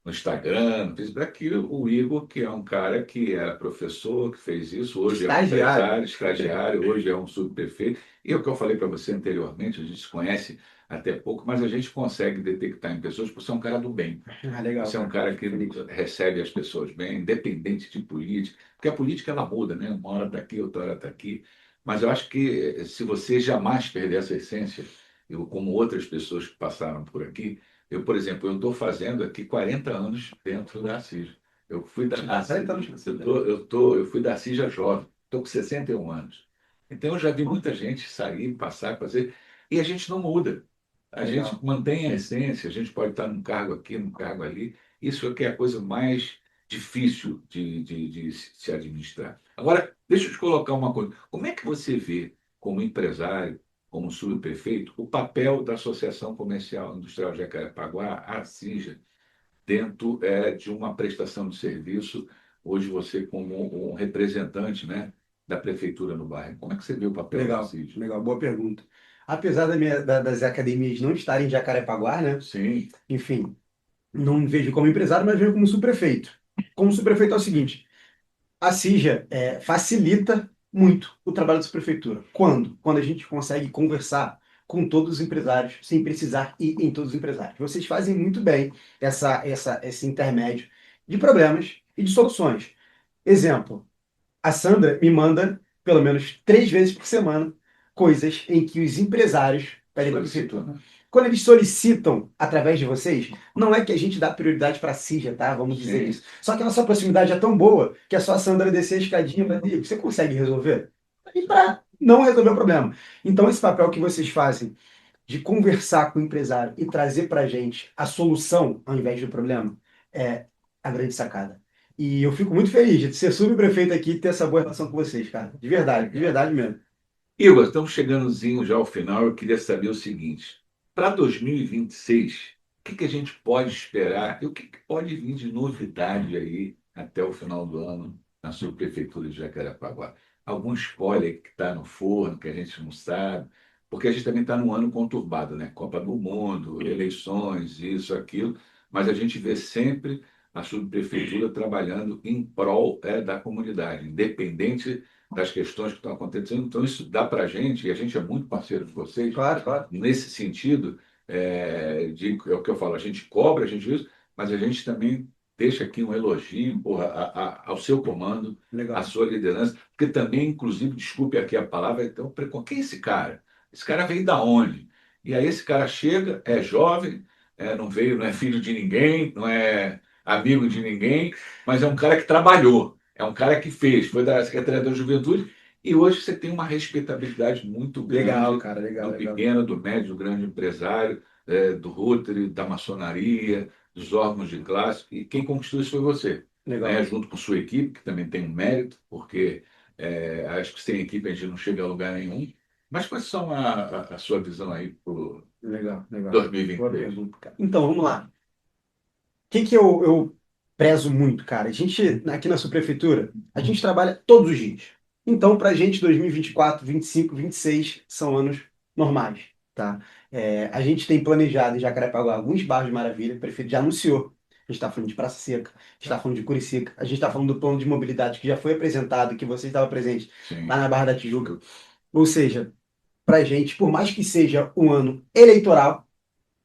Speaker 2: Instagram, no Facebook, aqui o Igor, que é um cara que era professor, que fez isso, hoje é um
Speaker 3: Estagiário.
Speaker 2: empresário, estagiário, hoje é um subprefeito. E é o que eu falei para você anteriormente, a gente se conhece até pouco, mas a gente consegue detectar em pessoas, porque você é um cara do bem.
Speaker 3: Ah, legal,
Speaker 2: Você é um
Speaker 3: cara.
Speaker 2: cara que recebe as pessoas bem, independente de política, porque a política ela muda, né? Uma hora está aqui, outra hora está aqui. Mas eu acho que se você jamais perder essa essência, eu, como outras pessoas que passaram por aqui, eu, por exemplo, eu estou fazendo aqui 40 anos dentro da CIJ. Eu fui da,
Speaker 3: Ah, 40 anos.
Speaker 2: eu fui da CIJA jovem, estou com 61 anos. Então eu já vi muita gente sair, passar, fazer, e a gente não muda. A gente
Speaker 3: Legal.
Speaker 2: mantém a essência, a gente pode estar num cargo aqui, num cargo ali. Isso é que é a coisa mais difícil de se administrar. Agora, deixa eu te colocar uma coisa. Como é que você vê, como empresário, como subprefeito, o papel da Associação Comercial Industrial Jacarepaguá, a CIJA, dentro de uma prestação de serviço, hoje você como um representante, né, da prefeitura no bairro? Como é que você vê o papel da
Speaker 3: Legal,
Speaker 2: CIJA?
Speaker 3: legal, boa pergunta. Apesar das academias não estarem em Jacarepaguá, né?
Speaker 2: Sim,
Speaker 3: Enfim, não me vejo como empresário, mas vejo como subprefeito. Como subprefeito é o seguinte: a CIJA facilita muito o trabalho da subprefeitura. Quando? Quando a gente consegue conversar com todos os empresários, sem precisar ir em todos os empresários. Vocês fazem muito bem esse intermédio de problemas e de soluções. Exemplo. A Sandra me manda, pelo menos 3 vezes por semana, coisas em que os empresários pedem para a
Speaker 2: solicito,
Speaker 3: prefeitura.
Speaker 2: né?
Speaker 3: Quando eles solicitam através de vocês, não é que a gente dá prioridade para a CIJA, tá? Vamos dizer
Speaker 2: Sim.
Speaker 3: isso. Só que a nossa proximidade é tão boa que é só a Sandra descer a escadinha e vai dizer, você consegue resolver? E para não resolver o problema. Então, esse papel que vocês fazem de conversar com o empresário e trazer para a gente a solução ao invés do problema é a grande sacada. E eu fico muito feliz de ser subprefeito aqui e ter essa boa relação com vocês, cara. De
Speaker 2: Legal.
Speaker 3: verdade mesmo.
Speaker 2: Igor, estamos chegandozinho já ao final. Eu queria saber o seguinte: para 2026, o que que a gente pode esperar e o que que pode vir de novidade aí até o final do ano na sua prefeitura de Jacarepaguá? Algum spoiler que está no forno que a gente não sabe? Porque a gente também está num ano conturbado, né? Copa do Mundo, eleições, isso, aquilo, mas a gente vê sempre a subprefeitura trabalhando em prol da comunidade, independente das questões que estão acontecendo. Então, isso dá para a gente, e a gente é muito parceiro de vocês,
Speaker 3: Claro, claro.
Speaker 2: nesse sentido, é o que eu falo, a gente cobra, a gente isso, mas a gente também deixa aqui um elogio, porra, ao seu comando, à
Speaker 3: Legal.
Speaker 2: sua liderança, porque também, inclusive, desculpe aqui a palavra, então, quem é esse cara? Esse cara veio da onde? E aí esse cara chega, é jovem, não veio, não é filho de ninguém, não é amigo de ninguém, mas é um cara que trabalhou. É um cara que fez, foi da Secretaria da Juventude, e hoje você tem uma respeitabilidade muito
Speaker 3: Legal,
Speaker 2: grande
Speaker 3: cara. Legal,
Speaker 2: do
Speaker 3: legal.
Speaker 2: pequeno, do médio, do grande empresário, do Rotary, da maçonaria, dos órgãos de classe, e quem conquistou isso foi você, né?
Speaker 3: Legal.
Speaker 2: Junto com sua equipe, que também tem um mérito, porque acho que sem equipe a gente não chega a lugar nenhum. Mas quais são a sua visão aí para o
Speaker 3: Legal, legal. Boa
Speaker 2: 2023?
Speaker 3: pergunta, cara. Então, vamos lá. Que eu prezo muito, cara? A gente, aqui na subprefeitura, a gente trabalha todos os dias. Então, para a gente, 2024, 25, 26 são anos normais, tá? A gente tem planejado em Jacarepaguá alguns bairros de Maravilha, o prefeito já anunciou. gente está falando de Praça Seca, a gente está falando de Curicica, a gente está falando do plano de mobilidade que já foi apresentado, que você estava presente
Speaker 2: Sim.
Speaker 3: lá na Barra da Tijuca. Ou seja, para a gente, por mais que seja um ano eleitoral,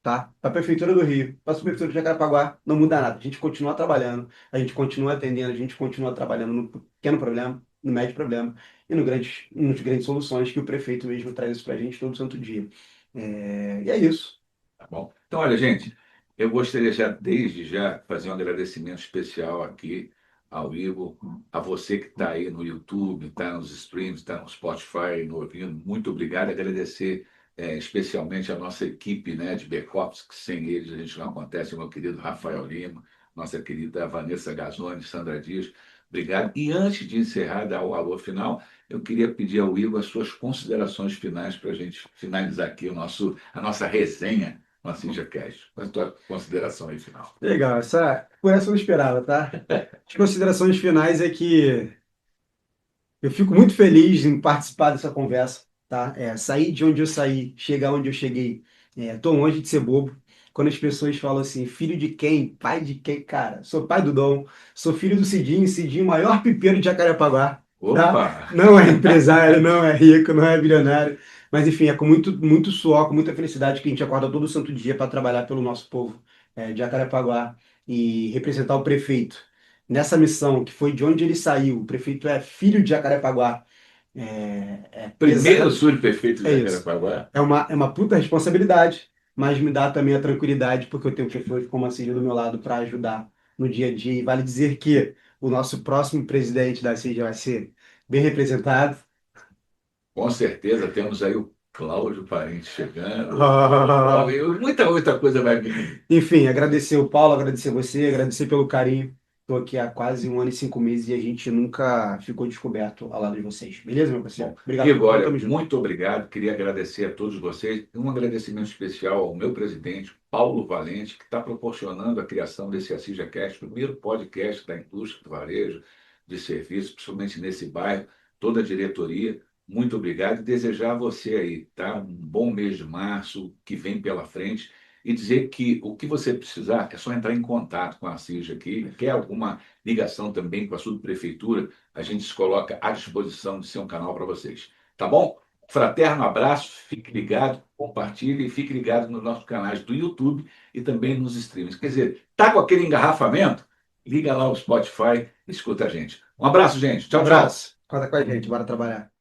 Speaker 3: tá? Para a Prefeitura do Rio, para a Subprefeitura de Jacarepaguá, não muda nada. A gente continua trabalhando, a gente continua atendendo, a gente continua trabalhando no pequeno problema, no médio problema e no nos grandes soluções que o prefeito mesmo traz isso para a gente todo santo dia. E é isso.
Speaker 2: Tá bom? Então, olha, gente, eu gostaria já, desde já, fazer um agradecimento especial aqui ao Igor, a você que está aí no YouTube, está nos streams, está no Spotify, no ouvindo. Muito obrigado. Agradecer especialmente a nossa equipe, né, de backups, que sem eles a gente não acontece, o meu querido Rafael Lima, nossa querida Vanessa Gazzoni, Sandra Dias. Obrigado. E antes de encerrar, dar o alô final, eu queria pedir ao Igor as suas considerações finais para a gente finalizar aqui a nossa resenha no Assinja Cash. Qual a tua consideração aí final?
Speaker 3: Legal, por essa eu não esperava, tá? As considerações finais é que eu fico muito feliz em participar dessa conversa, tá? Sair de onde eu saí, chegar onde eu cheguei. Tô longe de ser bobo. Quando as pessoas falam assim, filho de quem? Pai de quem? Cara, sou pai do Dom, sou filho do Cidinho, Cidinho, maior pipeiro de Jacarepaguá, tá?
Speaker 2: Opa!
Speaker 3: Não é empresário, não é rico, não é bilionário. Mas enfim, é com muito, muito suor, com muita felicidade que a gente acorda todo santo dia para trabalhar pelo nosso povo de Jacarepaguá e representar o prefeito nessa missão, que foi de onde ele saiu. O prefeito é filho de Jacarepaguá. É
Speaker 2: Primeiro
Speaker 3: pesado,
Speaker 2: subprefeito
Speaker 3: é
Speaker 2: de
Speaker 3: isso.
Speaker 2: Jacarepaguá.
Speaker 3: É uma puta responsabilidade, mas me dá também a tranquilidade, porque eu tenho pessoas como a Cília do meu lado para ajudar no dia a dia. E vale dizer que o nosso próximo presidente da CIJ vai ser bem representado.
Speaker 2: Com certeza temos aí o Cláudio Parente chegando. Ó, muita coisa vai vir.
Speaker 3: Enfim, agradecer o Paulo, agradecer você, agradecer pelo carinho. Estou aqui há quase 1 ano e 5 meses e a gente nunca ficou descoberto ao lado de vocês. Beleza, meu parceiro?
Speaker 2: Bom,
Speaker 3: Obrigado por
Speaker 2: Igor,
Speaker 3: tudo,
Speaker 2: olha,
Speaker 3: tamo junto.
Speaker 2: muito obrigado. Queria agradecer a todos vocês. Um agradecimento especial ao meu presidente, Paulo Valente, que está proporcionando a criação desse Assija Cast, primeiro podcast da indústria do varejo de serviços, principalmente nesse bairro, toda a diretoria. Muito obrigado e desejar a você aí, tá? Um bom mês de março que vem pela frente e dizer que o que você precisar é só entrar em contato com a Assija aqui. Quer alguma ligação também com a subprefeitura? A gente se coloca à disposição de ser um canal para vocês. Tá bom? Fraterno abraço, fique ligado, compartilhe e fique ligado nos nossos canais do YouTube e também nos streams. Quer dizer, tá com aquele engarrafamento? Liga lá o Spotify e escuta a gente. Um abraço, gente. Tchau, tchau.
Speaker 3: Abraço. Conta com a gente, bora trabalhar.